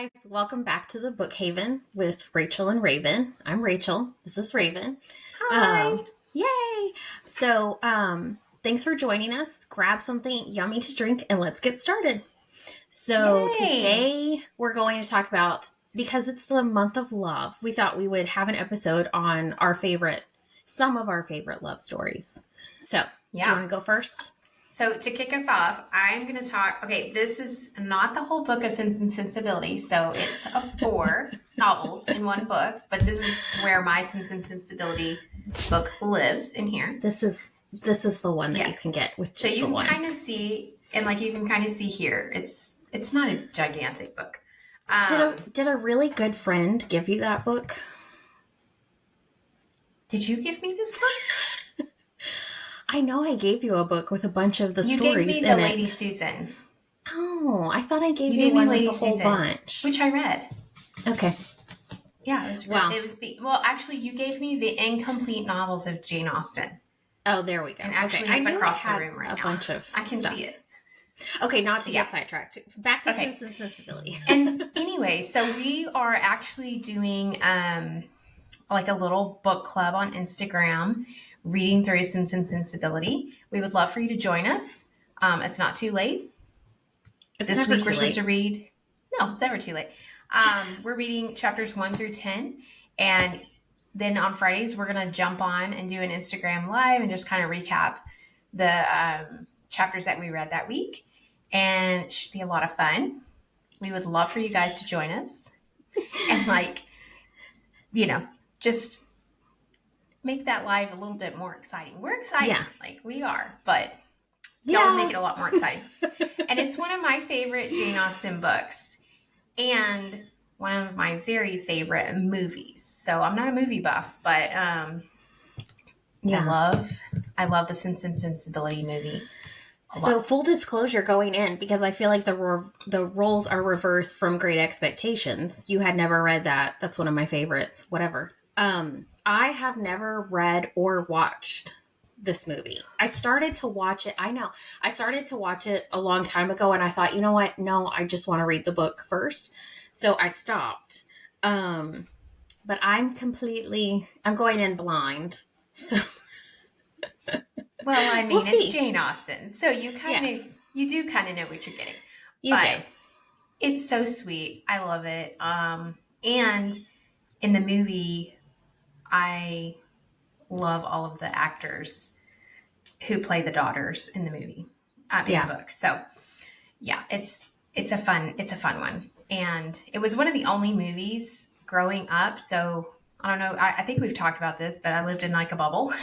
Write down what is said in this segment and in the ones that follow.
guys, welcome back to the Book Haven with Rachel and Raven. I'm Rachel. This is Raven. Hi. Yay! Thanks for joining us. Grab something yummy to drink and let's get started. So Yay. Today we're going to talk about, because it's the month of love, we thought we would have an episode on some of our favorite love stories. So, do you want to go first? So to kick us off, I'm going to talk. Okay, this is not the whole book of Sense and Sensibility, so it's 4 novels in one book. But this is where my Sense and Sensibility book lives in here. This is the one that you can get with just the one. So you can kind of see, and like you can kind of see here, it's not a gigantic book. Did a really good friend give you that book? Did you give me this book? I know I gave you a book with a bunch of the stories in it. You gave me the Lady Susan. Oh, I thought I gave you one with a whole bunch. Which I read. Okay. Yeah, it was actually you gave me the incomplete novels of Jane Austen. Oh, there we go. And actually it's across the room right now. Bunch of I can stuff. see it. Okay, not to get sidetracked. Back to Sense and Sensibility. And anyway, so we are actually doing like a little book club on Instagram, reading through Sense and Sensibility. We would love for you to join us. It's not too late. This week we're supposed to read. No, it's never too late. We're reading chapters 1 through 10. And then on Fridays, we're going to jump on and do an Instagram live and just kind of recap the chapters that we read that week. And it should be a lot of fun. We would love for you guys to join us. And just make that live a little bit more exciting. We're excited, like we are, but y'all would make it a lot more exciting. And it's one of my favorite Jane Austen books and one of my very favorite movies. So I'm not a movie buff, but I love the Sense and Sensibility movie. So full disclosure going in, because I feel like the roles are reversed from Great Expectations. You had never read that. That's one of my favorites. Whatever. I have never read or watched this movie. I started to watch it. I know. I started to watch it a long time ago and I thought, you know what? No, I just want to read the book first. So I stopped. But I'm going in blind. So well, I mean, it's Jane Austen. So you do kind of know what you're getting. You do. It's so sweet. I love it. And in the movie, I love all of the actors who play the daughters in the movie, in the book. So yeah, it's a fun one. And it was one of the only movies growing up. So I don't know. I think we've talked about this, but I lived in like a bubble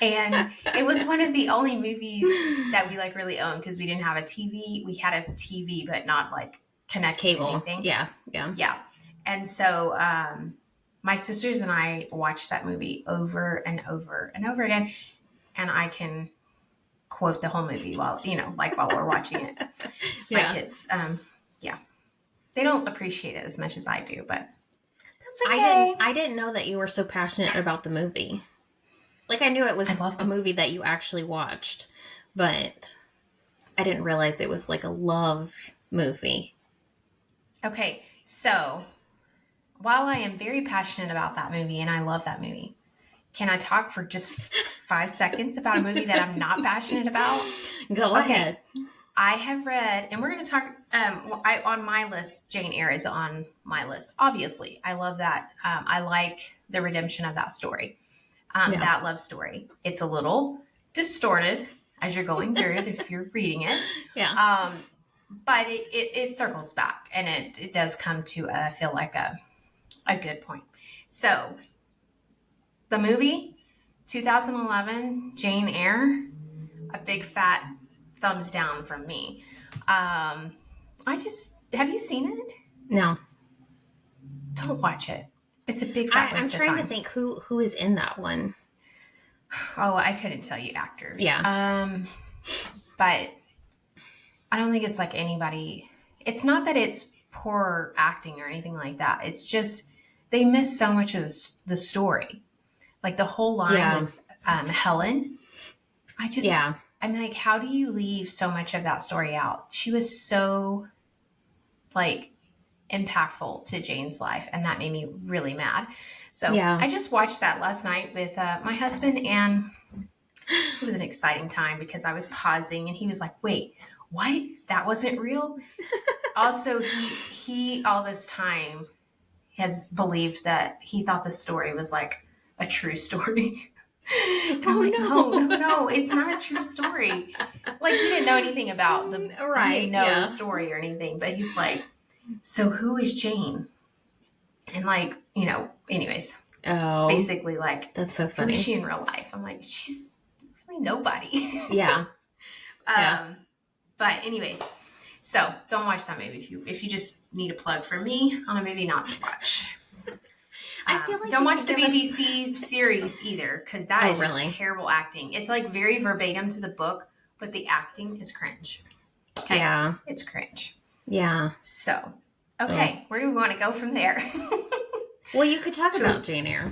and it was one of the only movies that we like really owned because we didn't have a TV. We had a TV, but not like connected to anything. Yeah. And so, my sisters and I watched that movie over and over and over again. And I can quote the whole movie while we're watching it. My kids, they don't appreciate it as much as I do, but that's okay. I didn't know that you were so passionate about the movie. Like I knew it was a movie that you actually watched, but I didn't realize it was like a love movie. Okay, so while I am very passionate about that movie and I love that movie, can I talk for just 5 seconds about a movie that I'm not passionate about? Go ahead. I have read, and we're going to talk, on my list, Jane Eyre is on my list. Obviously, I love that. I like the redemption of that story, that love story. It's a little distorted as you're going through it if you're reading it. Yeah. But it circles back, and it does come to, feel like a good point. So, the movie, 2011, Jane Eyre, a big fat thumbs down from me. Have you seen it? No. Don't watch it. It's a big fat waste of time. I'm trying to think who is in that one. Oh, I couldn't tell you actors. Yeah. But I don't think it's like anybody. It's not that it's poor acting or anything like that. It's just they miss so much of the story. Like the whole line with Helen. I'm like, how do you leave so much of that story out? She was so like impactful to Jane's life, and that made me really mad. So Yeah. I just watched that last night with my husband, and it was an exciting time because I was pausing, and he was like, "Wait, what? That wasn't real?" Also, he all this time has believed that he thought the story was like a true story. And I'm like, no, it's not a true story. Like, he didn't know anything about he didn't know the story or anything, but he's like, so who is Jane? And like, anyways, basically like, that's so who funny. is she in real life? I'm like, she's really nobody. Yeah. But anyways, so don't watch that movie if you just need a plug from me on a movie not to watch. I feel like don't watch the BBC series either, because that is just terrible acting. It's like very verbatim to the book, but the acting is cringe. Okay? Yeah. It's cringe. Yeah. So, okay, where do we want to go from there? Well, you could talk about Jane Eyre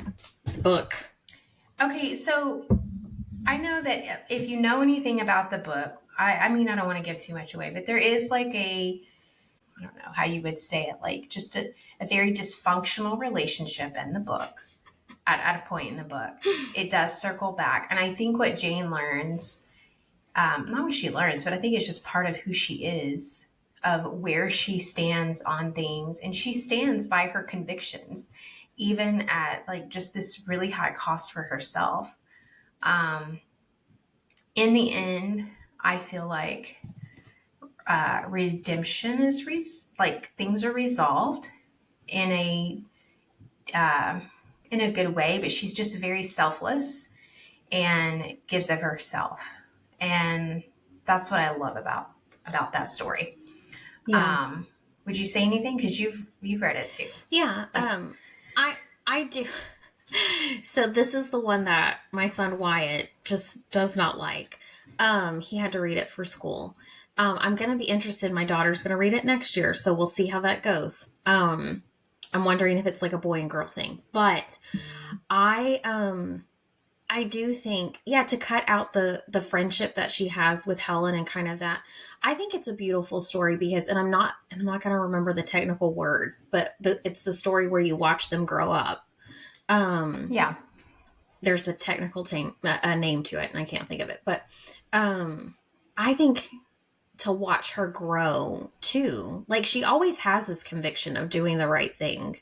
book. Okay, so I know that if you know anything about the book, I mean, I don't want to give too much away, but there is like I don't know how you would say it, like just a very dysfunctional relationship in the book at a point in the book. It does circle back. And I think what Jane learns, not what she learns, but I think it's just part of who she is, of where she stands on things. And she stands by her convictions, even at like just this really high cost for herself. In the end, I feel like redemption is things are resolved in a good way, but she's just very selfless and gives of herself, and that's what I love about that story. Yeah. Would you say anything, because you've read it too? Yeah. I do. So this is the one that my son Wyatt just does not like. He had to read it for school. I'm going to be interested. My daughter's going to read it next year, so we'll see how that goes. I'm wondering if it's like a boy and girl thing, but I do think, to cut out the friendship that she has with Helen and kind of that, I think it's a beautiful story because, and I'm not going to remember the technical word, but it's the story where you watch them grow up. Yeah. There's a technical name to it, and I can't think of it, but I think to watch her grow too, like she always has this conviction of doing the right thing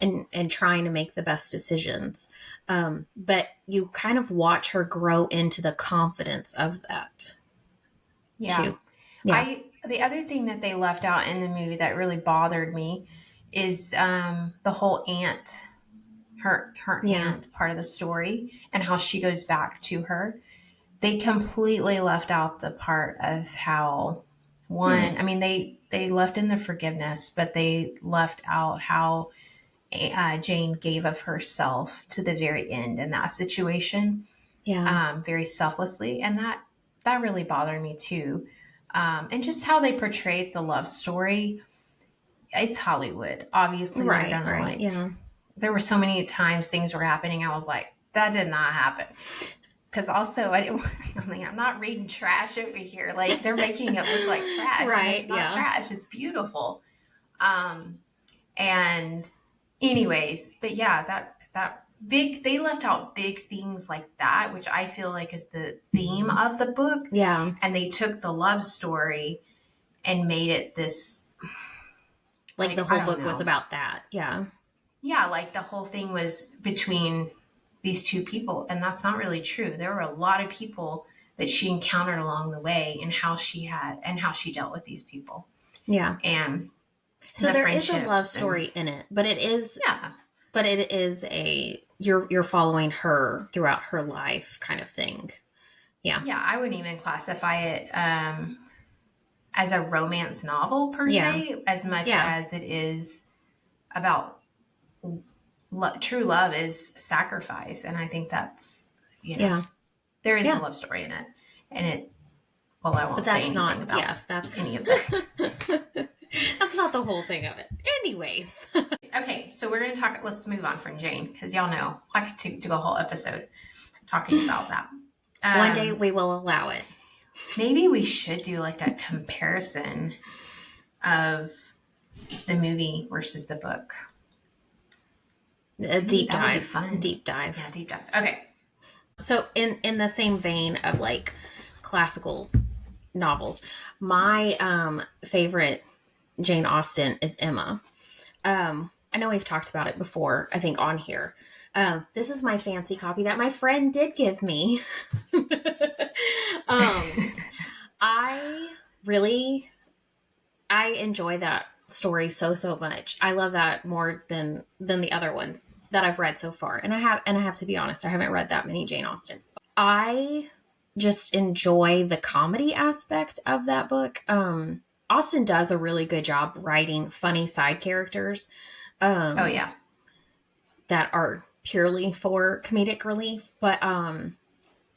and trying to make the best decisions. But you kind of watch her grow into the confidence of that. Yeah. Too. Yeah. The other thing that they left out in the movie that really bothered me is the whole aunt, her aunt part of the story, and how she goes back to her. They completely left out the part of how I mean, they left in the forgiveness, but they left out how Jane gave of herself to the very end in that situation. Yeah. Very selflessly. And that really bothered me too. And just how they portrayed the love story. It's Hollywood. Obviously, right. There were so many times things were happening. I was like, that did not happen. Because also, I'm not reading trash over here. Like, they're making it look like trash. Right. It's not trash. It's beautiful. And anyways, but yeah, that they left out big things like that, which I feel like is the theme of the book. Yeah. And they took the love story and made it this. Like the whole book was about that. Yeah. Yeah. Like the whole thing was between these two people, and that's not really true. There were a lot of people that she encountered along the way, and how she dealt with these people. Yeah. And so there is a love story in it, but it is you're following her throughout her life kind of thing. Yeah. Yeah, I wouldn't even classify it as a romance novel per se, as much as it is about true love is sacrifice. And I think that's, there is a love story in it. And I won't say anything about any of that. That's not the whole thing of it. Anyways. Okay, so we're going to talk, let's move on from Jane, because y'all know I could do a whole episode talking about that. One day we will allow it. Maybe we should do like a comparison of the movie versus the book. A deep That would be dive. fun. Deep dive. Yeah, deep dive. Okay. So in the same vein of like classical novels, my favorite Jane Austen is Emma. I know we've talked about it before, I think on here. This is my fancy copy that my friend did give me. I really I enjoy that story so much. I love that more than the other ones that I've read so far. And I have to be honest, I haven't read that many Jane Austen. I just enjoy the comedy aspect of that book. Austen does a really good job writing funny side characters. Oh yeah. That are purely for comedic relief, but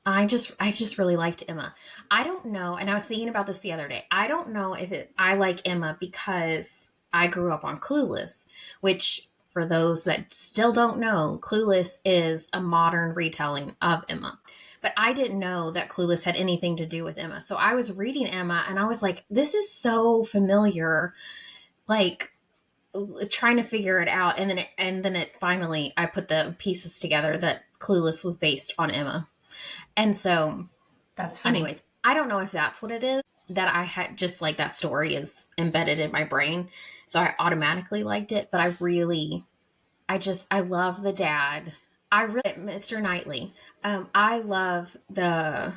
I just really liked Emma. I don't know, and I was thinking about this the other day. I don't know if I like Emma because I grew up on Clueless, which for those that still don't know, Clueless is a modern retelling of Emma. But I didn't know that Clueless had anything to do with Emma. So I was reading Emma and I was like, this is so familiar. Like trying to figure it out, and then it finally I put the pieces together that Clueless was based on Emma. And so, that's funny. anyways, I don't know if that's what it is that I had just like that story is embedded in my brain. So I automatically liked it, but I love the dad. I really, Mr. Knightley. I love the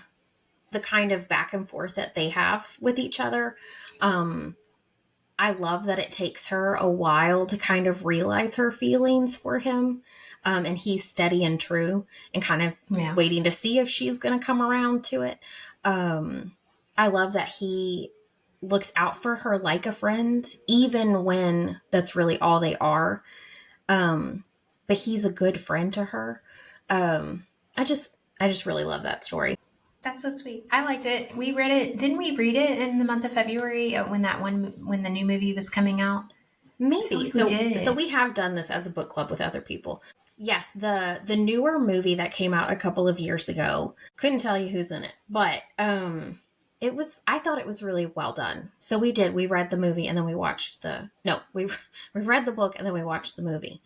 kind of back and forth that they have with each other. I love that it takes her a while to kind of realize her feelings for him. And he's steady and true and kind of waiting to see if she's going to come around to it. I love that he looks out for her like a friend, even when that's really all they are. But he's a good friend to her. I just really love that story. That's so sweet. I liked it. We read it. Didn't we read it in the month of February when the new movie was coming out? Maybe. So we have done this as a book club with other people. Yes, the newer movie that came out a couple of years ago. Couldn't tell you who's in it, but I thought it was really well done. So we read the movie and then we watched we read the book and then we watched the movie.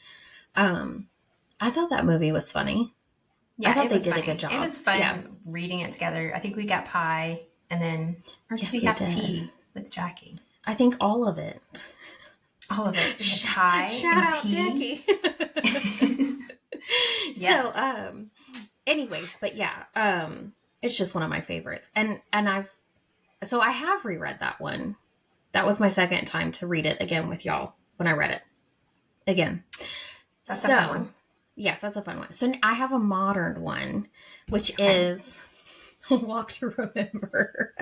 I thought that movie was funny. Yeah, I thought they did funny. a good job. It was fun reading it together. I think we got pie and then we got tea with Jackie. I think all of it. All of it. Pie Shout and out tea. Jackie. Yes. So, anyways, but yeah, it's just one of my favorites. And I have reread that one. That was my second time to read it again with y'all when I read it again. That's a fun one. Yes, that's a fun one. So I have a modern one, which is Walk to Remember.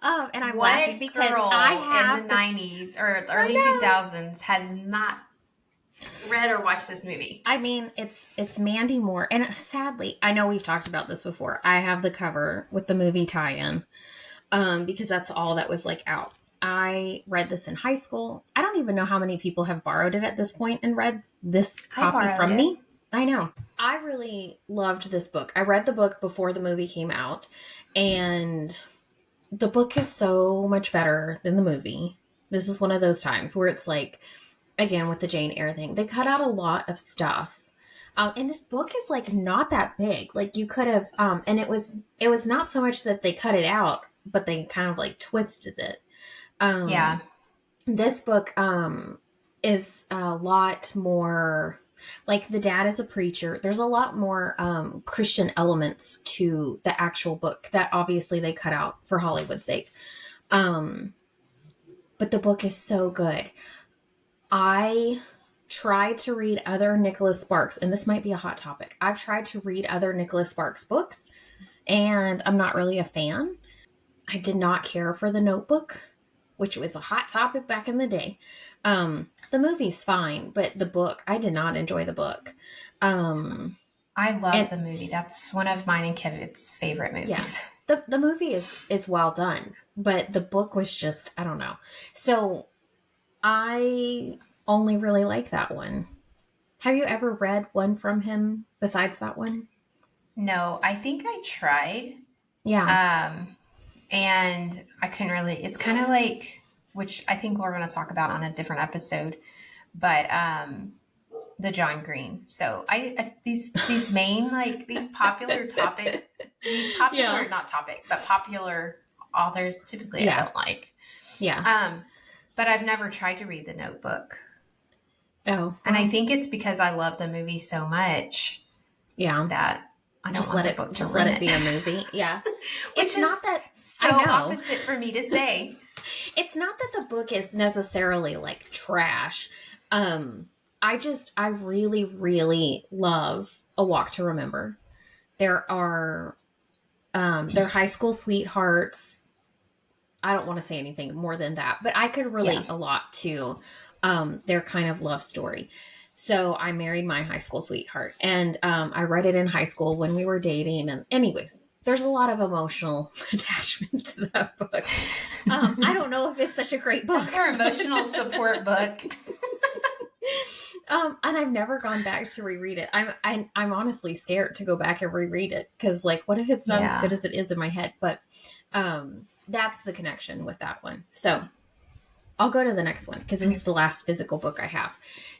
And I'm laughing because I have in the 90s or the early 2000s has not read or watched this movie. I mean, it's Mandy Moore, and sadly, I know we've talked about this before. I have the cover with the movie tie-in, because that's all that was like out. I read this in high school. I don't even know how many people have borrowed it at this point and read this copy from me. I know. I really loved this book. I read the book before the movie came out, and the book is so much better than the movie. This is one of those times where it's like, again, with the Jane Eyre thing, they cut out a lot of stuff. And this book is like not that big. Like you could have, and it was not so much that they cut it out, but they kind of like twisted it. This book is a lot more like the dad is a preacher. There's a lot more Christian elements to the actual book that obviously they cut out for Hollywood's sake. But the book is so good. I tried to read other Nicholas Sparks, and this might be a hot topic. I've tried to read other Nicholas Sparks books, and I'm not really a fan. I did not care for The Notebook, which was a hot topic back in the day. The movie's fine, but the book, I did not enjoy the book. I love the movie. That's one of mine and Kevin's favorite movies. Yeah. The movie is well done, but the book was just, I don't know. So I only really like that one. Have you ever read one from him besides that one? No, I think I tried. Yeah. And I couldn't really, it's kind of like which I think we're going to talk about on a different episode, but the John Green. So these main, like these popular Yeah. not topic, but popular authors typically I don't like. Yeah. But I've never tried to read The Notebook. Oh. And I think it's because I love the movie so much. Yeah. That I don't just want let the it book to just ruin let it be a movie. Yeah. It's not that so I know. opposite for me to say. It's not that the book is necessarily like trash. I really, really love A Walk to Remember. There are they're high school sweethearts. I don't want to say anything more than that, but I could relate a lot to their kind of love story. So I married my high school sweetheart, and I read it in high school when we were dating. And anyways, there's a lot of emotional attachment to that book. I don't know if it's such a great book. It's our emotional support book. And I've never gone back to reread it. I'm honestly scared to go back and reread it because, like, what if it's not as good as it is in my head? But that's the connection with that one. So I'll go to the next one because this is the last physical book I have.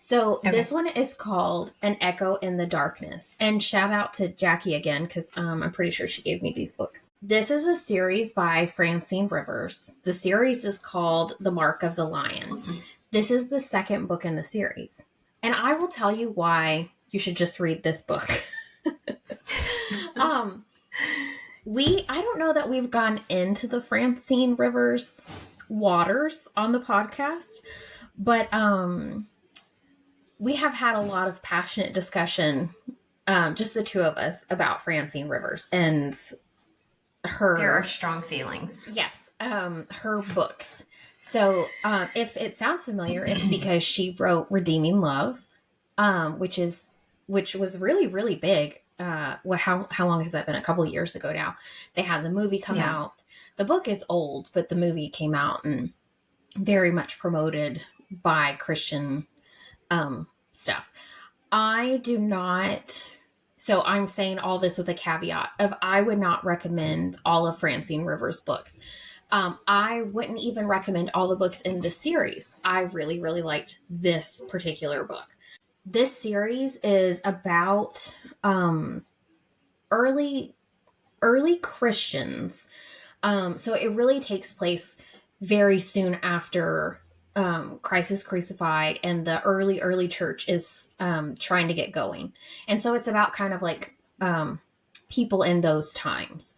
So this one is called An Echo in the Darkness. And shout out to Jackie again because I'm pretty sure she gave me these books. This is a series by Francine Rivers. The series is called The Mark of the Lion. This is the second book in the series. And I will tell you why you should just read this book. I don't know that we've gone into the Francine Rivers waters on the podcast, but we have had a lot of passionate discussion, just the two of us, about Francine Rivers and her. There are strong feelings. Yes, her books. So if it sounds familiar, it's because she wrote Redeeming Love, which was really, really big. How long has that been? A couple of years ago now. They had the movie come out. The book is old, but the movie came out and very much promoted by Christian stuff. I do not. So I'm saying all this with a caveat of I would not recommend all of Francine Rivers' books. I wouldn't even recommend all the books in the series. I really, really liked this particular book. This series is about early Christians. So it really takes place very soon after Christ is crucified and the early church is trying to get going. And so it's about kind of like people in those times.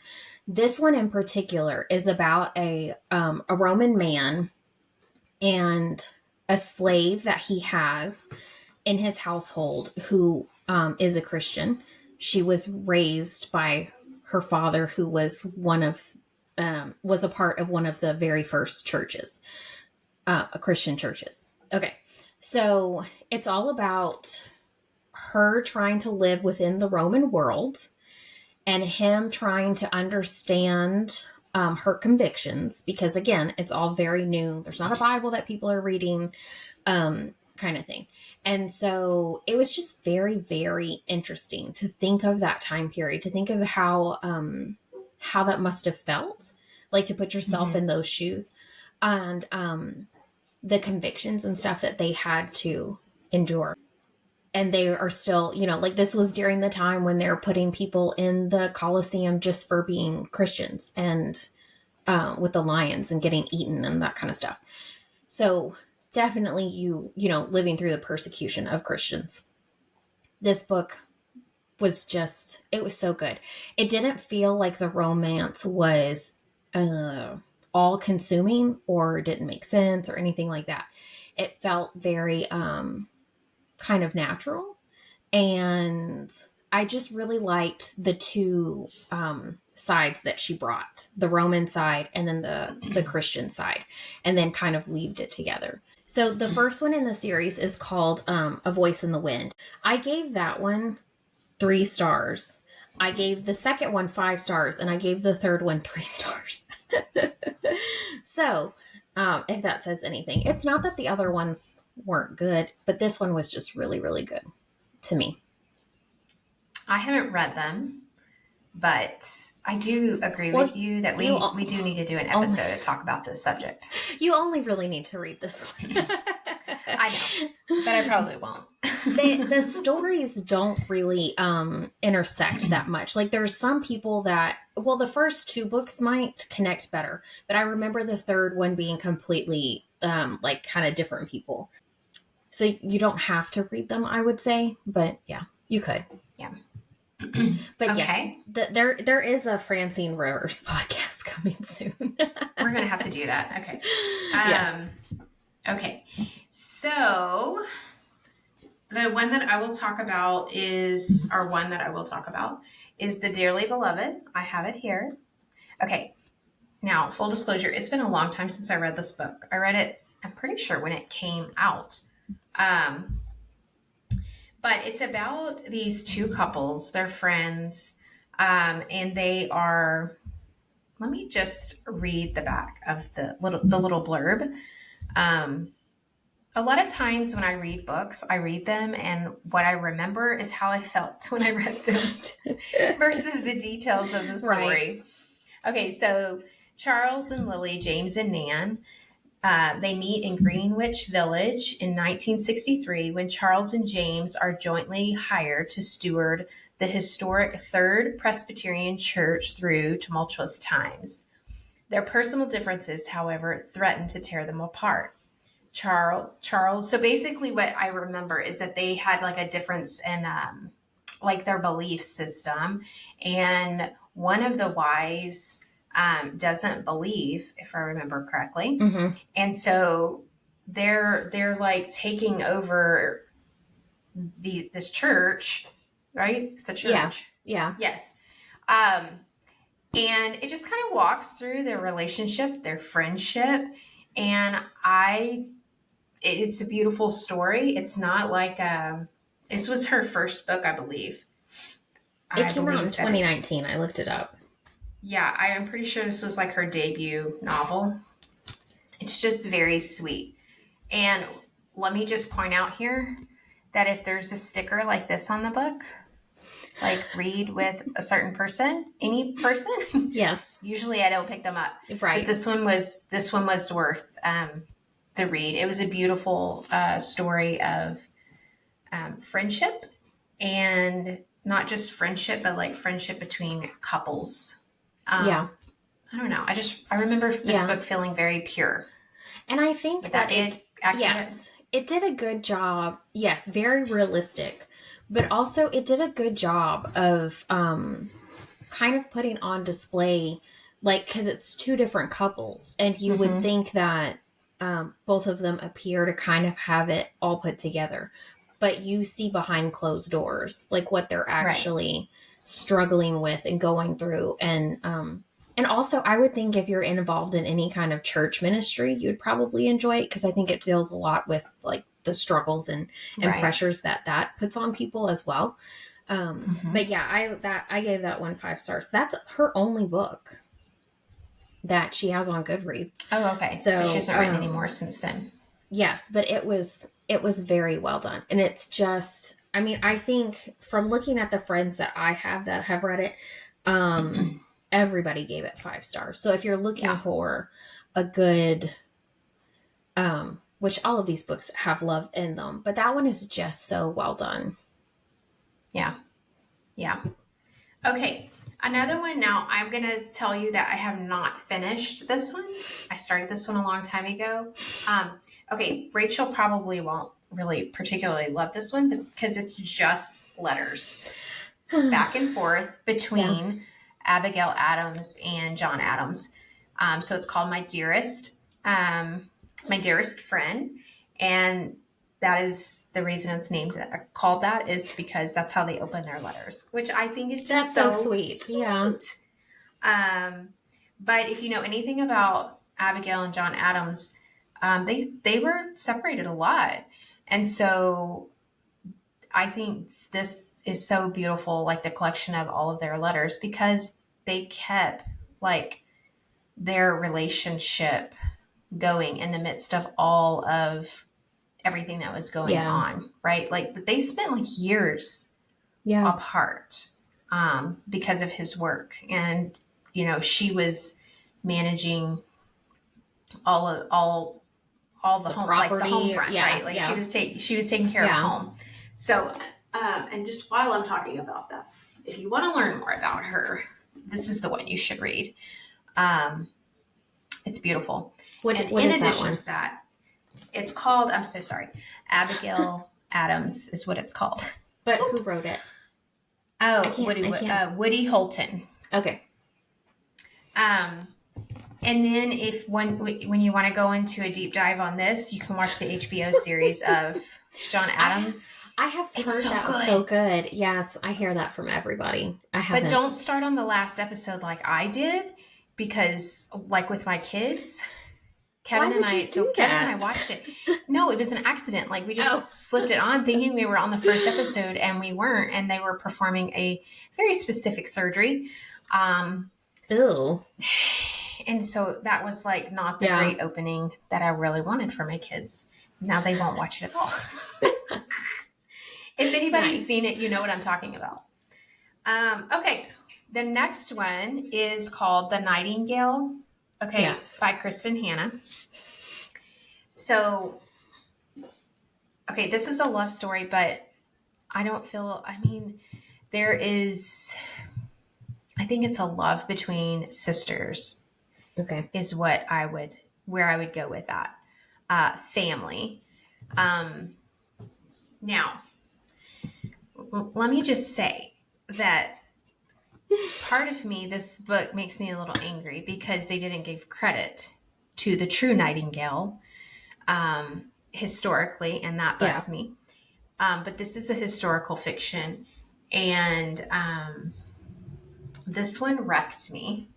This one in particular is about a Roman man and a slave that he has in his household who is a Christian. She was raised by her father, who was was a part of one of the very first churches, Christian churches. Okay, so it's all about her trying to live within the Roman world and him trying to understand her convictions, because again, it's all very new. There's not a Bible that people are reading, kind of thing. And so it was just very, very interesting to think of that time period, to think of how that must have felt, like to put yourself in those shoes, and the convictions and stuff that they had to endure. And they are still, like this was during the time when they're putting people in the Colosseum just for being Christians, and with the lions and getting eaten and that kind of stuff. So definitely living through the persecution of Christians. This book was it was so good. It didn't feel like the romance was all consuming or didn't make sense or anything like that. It felt very kind of natural. And I just really liked the two sides that she brought, the Roman side and then the Christian side, and then kind of weaved it together. So the first one in the series is called A Voice in the Wind. I gave that one 3 stars. I gave the second one 5 stars, and I gave the third one 3 stars. So if that says anything, it's not that the other ones weren't good, but this one was just really, really good to me. I haven't read them. But I do agree Well, with you that you we do need to do an only- episode to talk about this subject. You only really need to read this one. I know, but I probably won't. The stories don't really intersect that much. Like there's some people that, well, the first two books might connect better, but I remember the third one being completely like kind of different people. So you don't have to read them, I would say, but yeah, you could. Yeah. But Okay. yes, there is a Francine Rivers podcast coming soon. We're gonna have to do that. Okay. Yes. Okay. So the one that I will talk about is the Dearly Beloved. I have it here. Okay. Now, full disclosure, it's been a long time since I read this book. I read it, I'm pretty sure, when it came out. But it's about these two couples. They're friends, and they are. Let me just read the back of the little blurb. A lot of times when I read books, I read them, and what I remember is how I felt when I read them versus the details of the story. Right. Okay, so Charles and Lily, James and Nan, they meet in Greenwich Village in 1963 when Charles and James are jointly hired to steward the historic Third Presbyterian Church through tumultuous times. Their personal differences, however, threaten to tear them apart. Charles. So basically, what I remember is that they had like a difference in like their belief system, and one of the wives doesn't believe, if I remember correctly, and so they're like taking over this church, right? It's a church. Yeah. Yes. And it just kind of walks through their relationship, their friendship, and it's a beautiful story. It's not like this was her first book, I believe. It came out in 2019. I looked it up. Yeah, I am pretty sure this was like her debut novel. It's just very sweet. And let me just point out here that if there's a sticker like this on the book, like read with a certain person, any person, yes, usually I don't pick them up. Right. But this one was worth the read. It was a beautiful story of friendship, and not just friendship, but like friendship between couples. Yeah. I don't know. I remember this book feeling very pure. And I think that it did a good job. Yes, very realistic, but also it did a good job of kind of putting on display, like, because it's two different couples, and you would think that both of them appear to kind of have it all put together, but you see behind closed doors, like what they're actually struggling with and going through. And also I would think if you're involved in any kind of church ministry, you'd probably enjoy it, because I think it deals a lot with like the struggles and pressures that puts on people as well. But yeah, I gave that one 5 stars. That's her only book that she has on Goodreads. Oh, okay. So she hasn't written any more since then. Yes, but it was very well done. And it's just, I mean, I think from looking at the friends that I have that have read it, everybody gave it 5 stars. So if you're looking for a good, which all of these books have love in them, but that one is just so well done. Yeah. Yeah. Okay. Another one. Now I'm going to tell you that I have not finished this one. I started this one a long time ago. Okay. Rachel probably won't really particularly love this one because it's just letters back and forth between Abigail Adams and John Adams. So it's called My Dearest Friend. And that is the reason it's called that, is because that's how they open their letters, which I think is just so sweet. Yeah. But if you know anything about Abigail and John Adams, they were separated a lot. And so I think this is so beautiful, like the collection of all of their letters, because they kept like their relationship going in the midst of all of everything that was going on, right? Like they spent like years apart. because of his work. And, she was managing all the home, like the property, home front, yeah, right? Like yeah. she was taking care of the Yeah. home. So, and just while I'm talking about that, if you want to learn more about her, this is the one you should read. It's beautiful. What And is that one? to that, it's called, I'm so sorry, Abigail Adams is what it's called. But who wrote it? Oh, can't. Woody Holton. Okay. And then when you want to go into a deep dive on this, you can watch the HBO series of John Adams. I have heard that was so good. Yes, I hear that from everybody. But don't start on the last episode like I did, because like with my kids, Kevin and I watched it. No, it was an accident. Like we just flipped it on thinking we were on the first episode, and we weren't, and they were performing a very specific surgery. Ew. And so that was like not the great opening that I really wanted for my kids. Now they won't watch it at all. If anybody's seen it, you know what I'm talking about. Okay. The next one is called The Nightingale. Okay. Yes. By Kristen Hanna. So, okay, this is a love story, but I think it's a love between sisters. Okay. Is where I would go with that. Family. Now, let me just say that part of me, this book makes me a little angry because they didn't give credit to the true Nightingale historically, and that bugs me. But this is a historical fiction, and this one wrecked me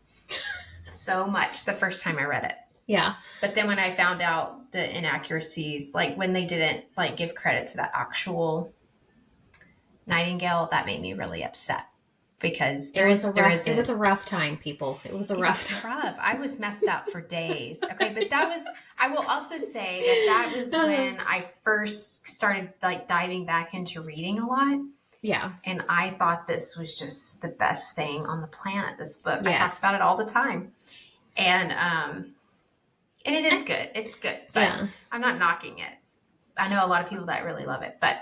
so much the first time I read it. Yeah. But then when I found out the inaccuracies, like when they didn't like give credit to that actual Nightingale, that made me really upset, because it was a rough time, people. It was rough. I was messed up for days. Okay. But I will also say that was when I first started like diving back into reading a lot. Yeah. And I thought this was just the best thing on the planet, this book. Yes. I talk about it all the time. And it is good. It's good. But I'm not knocking it. I know a lot of people that really love it. But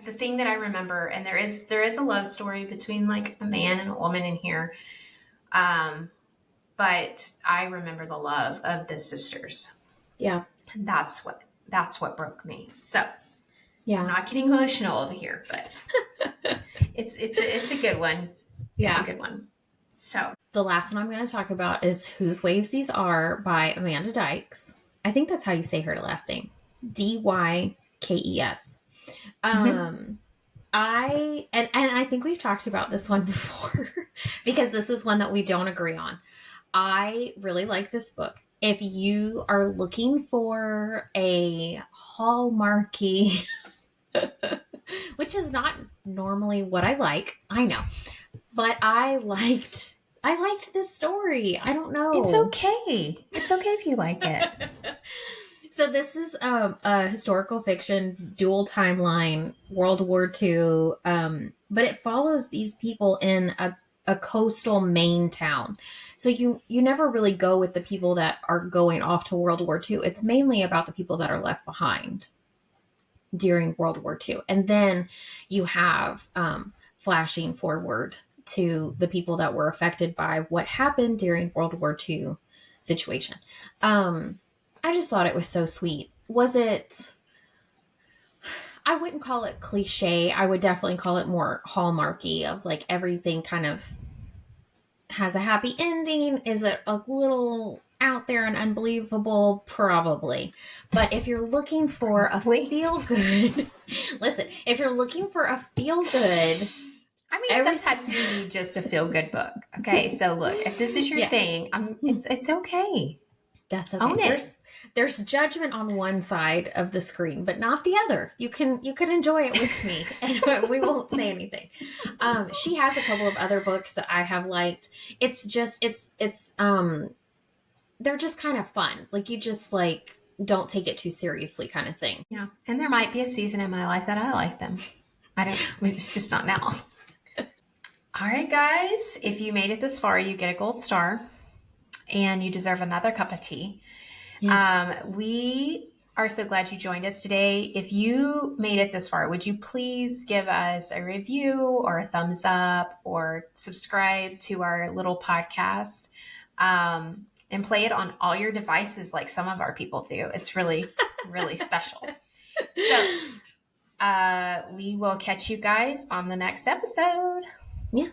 the thing that I remember, and there is a love story between like a man and a woman in here. But I remember the love of the sisters. Yeah. And that's what broke me. So I'm not getting emotional over here, but it's a good one. Yeah. It's a good one. So the last one I'm going to talk about is Whose Waves These Are by Amanda Dykes. I think that's how you say her last name. Dykes. I think we've talked about this one before because this is one that we don't agree on. I really like this book. If you are looking for a Hallmarky, which is not normally what I like, I know, but I liked this story. I don't know. It's okay. It's okay if you like it. So this is a historical fiction, dual timeline, World War II, but it follows these people in a coastal Maine town. So you never really go with the people that are going off to World War II. It's mainly about the people that are left behind during World War II. And then you have flashing forward to the people that were affected by what happened during World War II situation. I just thought it was so sweet. I wouldn't call it cliche. I would definitely call it more Hallmarky, of like everything kind of has a happy ending. Is it a little out there and unbelievable? Probably. But if you're looking for a feel good, listen, if you're looking for a feel good, sometimes we need just a feel good book. Okay. So look, if this is your thing, it's okay. That's okay. Own it. There's judgment on one side of the screen, but not the other. You can enjoy it with me, and we won't say anything. She has a couple of other books that I have liked. It's they're just kind of fun. Like you just like don't take it too seriously, kind of thing. Yeah, and there might be a season in my life that I like them. It's just not now. All right, guys. If you made it this far, you get a gold star and you deserve another cup of tea. Yes. We are so glad you joined us today. If you made it this far, would you please give us a review or a thumbs up or subscribe to our little podcast and play it on all your devices like some of our people do? It's really, really special. So we will catch you guys on the next episode. Yeah.